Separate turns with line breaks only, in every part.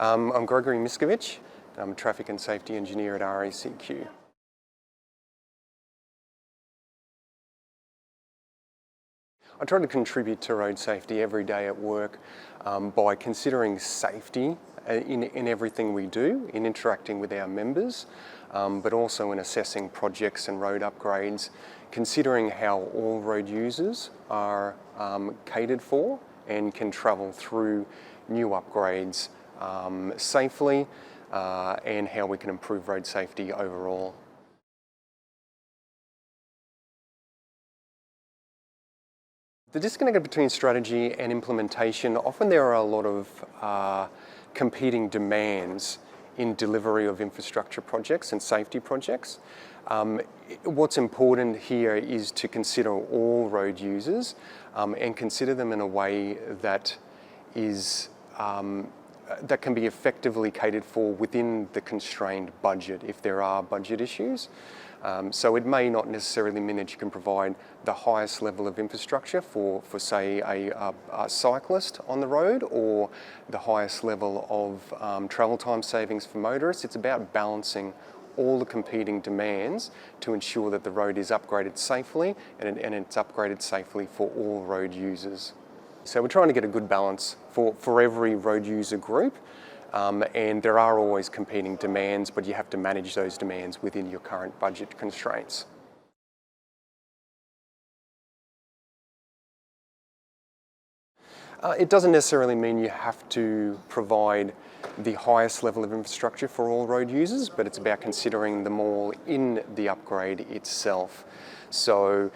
I'm Gregory Miszkowycz. I'm a Traffic and Safety Engineer at RACQ. I try to contribute to road safety every day at work by considering safety in everything we do, in interacting with our members, but also in assessing projects and road upgrades, considering how all road users are catered for and can travel through new upgrades safely, and how we can improve road safety overall. The disconnect between strategy and implementation, often there are a lot of competing demands in delivery of infrastructure projects and safety projects. What's important here is to consider all road users and consider them in a way that that can be effectively catered for within the constrained budget if there are budget issues. So it may not necessarily mean that you can provide the highest level of infrastructure for say, a cyclist on the road, or the highest level of travel time savings for motorists. It's about balancing all the competing demands to ensure that the road is upgraded safely and it's upgraded safely for all road users. So we're trying to get a good balance for every road user group. And there are always competing demands, but you have to manage those demands within your current budget constraints. It doesn't necessarily mean you have to provide the highest level of infrastructure for all road users, but it's about considering them all in the upgrade itself. So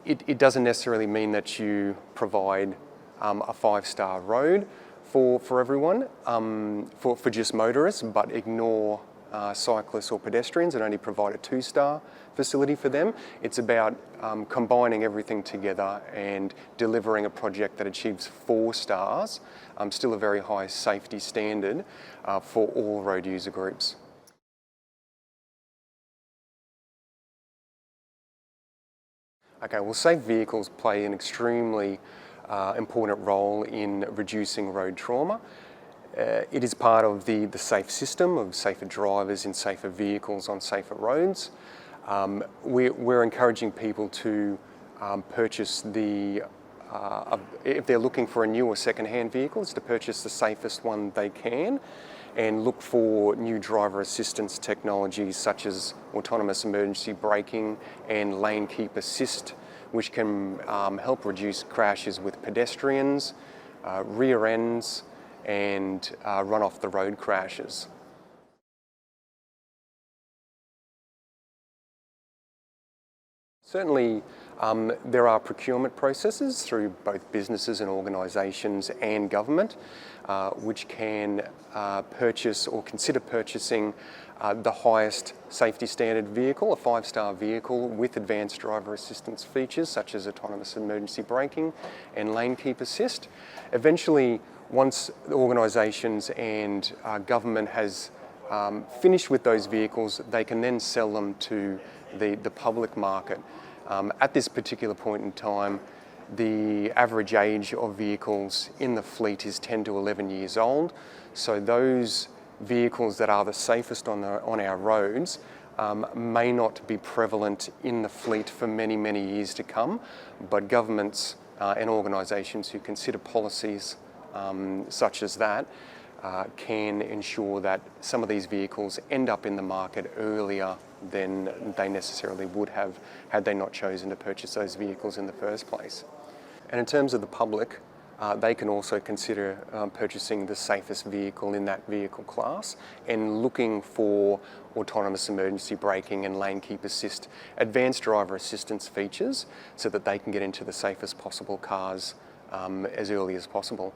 it doesn't necessarily mean that you provide a 5-star road for everyone, for just motorists, but ignore cyclists or pedestrians and only provide a 2-star facility for them. It's about combining everything together and delivering a project that achieves 4 stars, still a very high safety standard for all road user groups. Okay, well, safe vehicles play an extremely important role in reducing road trauma. It is part of the safe system of safer drivers in safer vehicles on safer roads. We're encouraging people to purchase if they're looking for a new or second-hand vehicle, is to purchase the safest one they can and look for new driver assistance technologies such as autonomous emergency braking and lane keep assist, which can help reduce crashes with pedestrians, rear ends, and run off the road crashes. Certainly, there are procurement processes through both businesses and organisations and government which can purchase or consider purchasing the highest safety standard vehicle, a 5-star vehicle with advanced driver assistance features such as autonomous emergency braking and lane keep assist. Eventually, once the organisations and government has finished with those vehicles, they can then sell them to the public market. At this particular point in time, the average age of vehicles in the fleet is 10 to 11 years old. So those vehicles that are the safest on our roads may not be prevalent in the fleet for many, many years to come, but governments and organisations who consider policies such as that can ensure that some of these vehicles end up in the market earlier than they necessarily would have had they not chosen to purchase those vehicles in the first place. And in terms of the public, they can also consider purchasing the safest vehicle in that vehicle class and looking for autonomous emergency braking and lane keep assist, advanced driver assistance features so that they can get into the safest possible cars as early as possible.